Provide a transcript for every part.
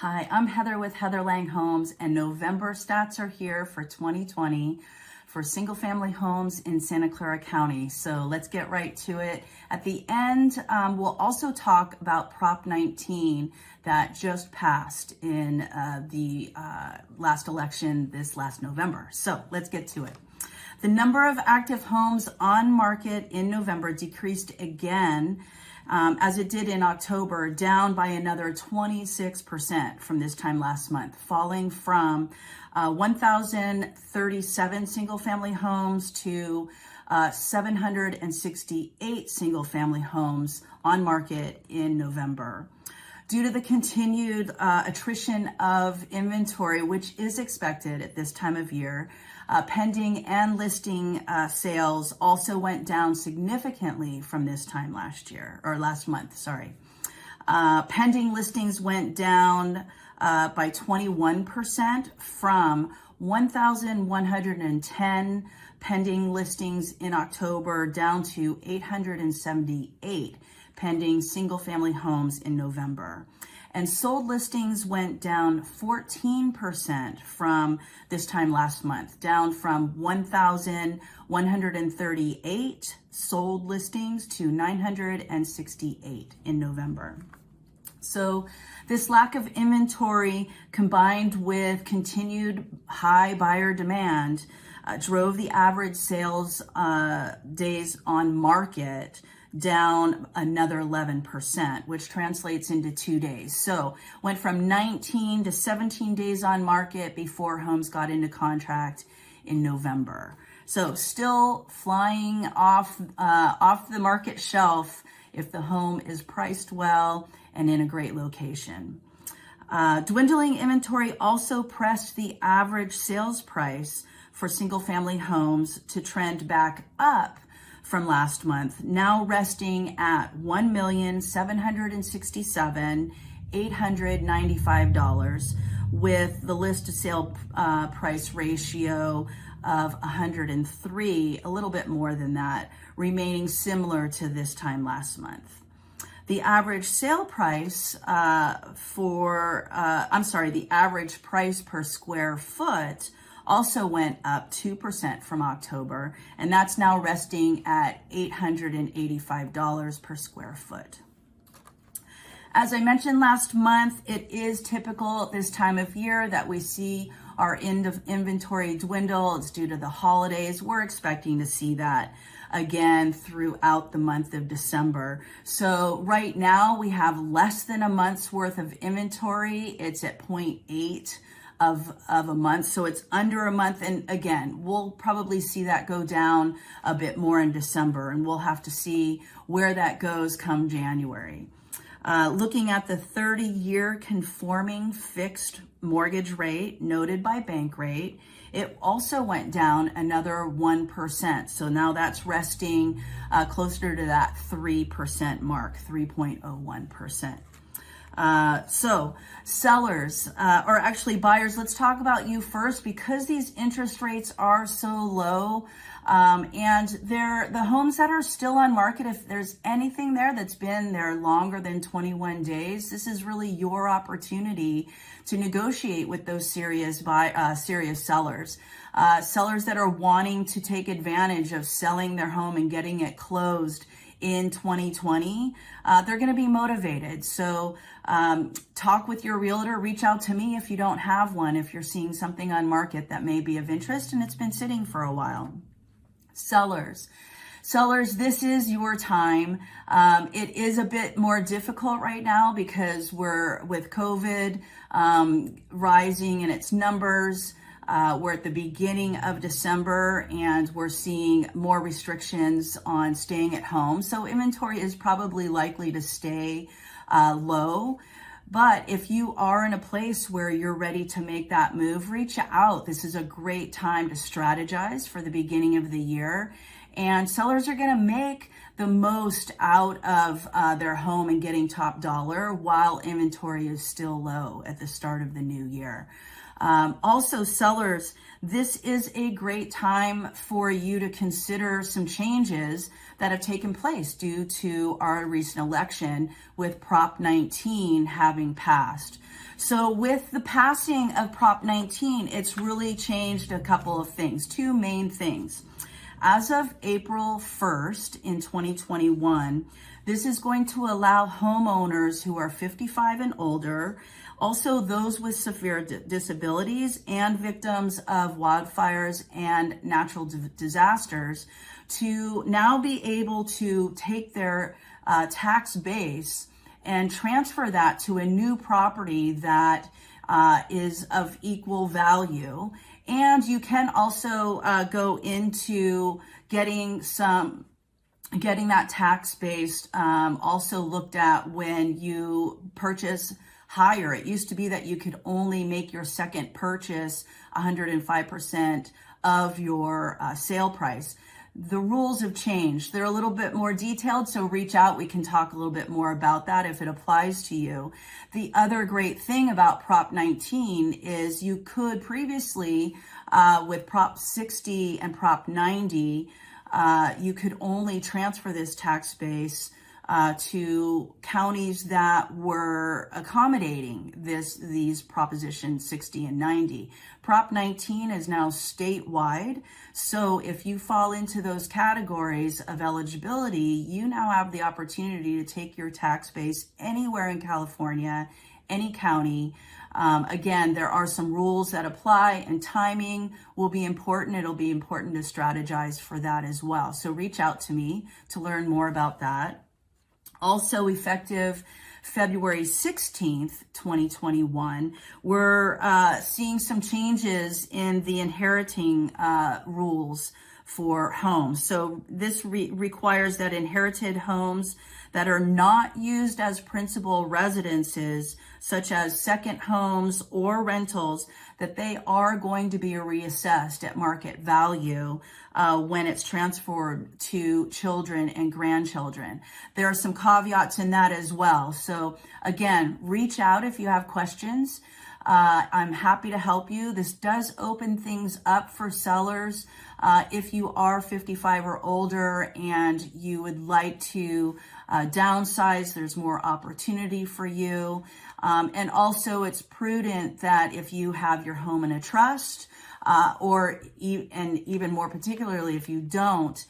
Hi, I'm Heather with Heather Lange Homes, and November stats are here for 2020 for single family homes in Santa Clara County. So let's get right to it. At the end, we'll also talk about Prop 19 that just passed in the last election this last November. So let's get to it. The number of active homes on market in November decreased again, as it did in October, down by another 26% from this time last month, falling from 1,037 single-family homes to 768 single-family homes on market in November. Due to the continued attrition of inventory, which is expected at this time of year, pending and listing sales also went down significantly from this time last month. Pending listings went down by 21% from 1,110 pending listings in October down to 878 pending single-family homes in November. And sold listings went down 14% from this time last month, down from 1,138 sold listings to 968 in November. So this lack of inventory combined with continued high buyer demand drove the average sales days on market down another 11%, which translates into 2 days. So went from 19 to 17 days on market before homes got into contract in November. So still flying off the market shelf if the home is priced well and in a great location. Dwindling inventory also pressed the average sales price for single family homes to trend back up from last month, now resting at $1,767,895 with the list to sale price ratio of 103, a little bit more than that, remaining similar to this time last month. The average sale price the average price per square foot also went up 2% from October, and that's now resting at $885 per square foot. As I mentioned last month, it is typical at this time of year that we see our end of inventory dwindle. It's due to the holidays. We're expecting to see that again throughout the month of December. So right now we have less than a month's worth of inventory. It's at 0.8 of a month, so it's under a month, and again we'll probably see that go down a bit more in December, and we'll have to see where that goes come January. Looking at the 30-year conforming fixed mortgage rate noted by Bankrate, it also went down another 1%. So now that's resting closer to that 3% mark, 3.01%. So sellers, or actually buyers, let's talk about you first, because these interest rates are so low, and the homes that are still on market, if there's anything there that's been there longer than 21 days, this is really your opportunity to negotiate with those serious sellers. Sellers that are wanting to take advantage of selling their home and getting it closed in 2020, they're going to be motivated. So talk with your realtor, reach out to me if you don't have one, if you're seeing something on market that may be of interest and it's been sitting for a while. Sellers, this is your time. It is a bit more difficult right now because we're with COVID rising in its numbers. We're at the beginning of December and we're seeing more restrictions on staying at home. So inventory is probably likely to stay low. But if you are in a place where you're ready to make that move, reach out. This is a great time to strategize for the beginning of the year and sellers are going to make the most out of their home and getting top dollar while inventory is still low at the start of the new year. Also, sellers, this is a great time for you to consider some changes that have taken place due to our recent election with Prop 19 having passed. So with the passing of Prop 19, it's really changed a couple of things, two main things. As of April 1st in 2021, this is going to allow homeowners who are 55 and older, also those with severe disabilities and victims of wildfires and natural disasters, to now be able to take their tax base and transfer that to a new property that is of equal value. And you can also go into getting that tax base also looked at when you purchase higher. It used to be that you could only make your second purchase 105% of your sale price. The rules have changed. They're a little bit more detailed, so reach out. We can talk a little bit more about that if it applies to you. The other great thing about Prop 19 is you could previously, with Prop 60 and Prop 90, you could only transfer this tax base to counties that were accommodating these Proposition 60 and 90. Prop 19 is now statewide, so if you fall into those categories of eligibility, you now have the opportunity to take your tax base anywhere in California, any county. Again, there are some rules that apply, and timing will be important. It'll be important to strategize for that as well. So reach out to me to learn more about that. Also effective February 16th, 2021, we're seeing some changes in the inheriting rules for homes. So this requires that inherited homes that are not used as principal residences, such as second homes or rentals, that they are going to be reassessed at market value when it's transferred to children and grandchildren. There are some caveats in that as well. So again, reach out if you have questions. I'm happy to help you. This does open things up for sellers. If you are 55 or older and you would like to downsize, there's more opportunity for you. And also it's prudent that if you have your home in a trust, and even more particularly if you don't,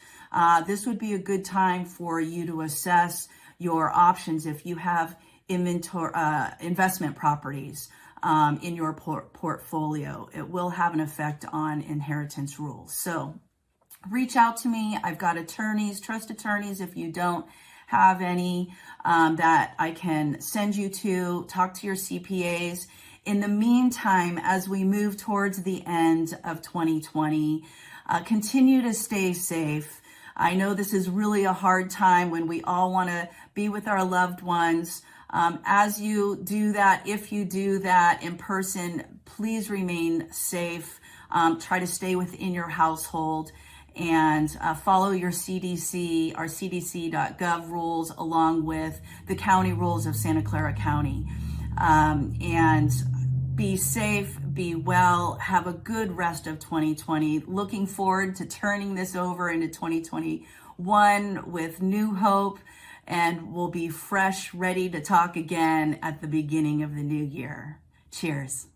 this would be a good time for you to assess your options if you have investment properties in your portfolio. It will have an effect on inheritance rules. So reach out to me. I've got attorneys, trust attorneys, if you don't have any, that I can send you to. Talk to your CPAs. In the meantime, as we move towards the end of 2020, continue to stay safe. I know this is really a hard time when we all want to be with our loved ones. As you do that, if you do that in person, please remain safe. Try to stay within your household and follow your CDC, our cdc.gov rules, along with the county rules of Santa Clara County. And be safe, be well, have a good rest of 2020. Looking forward to turning this over into 2021 with new hope, and we'll be fresh, ready to talk again at the beginning of the new year. Cheers.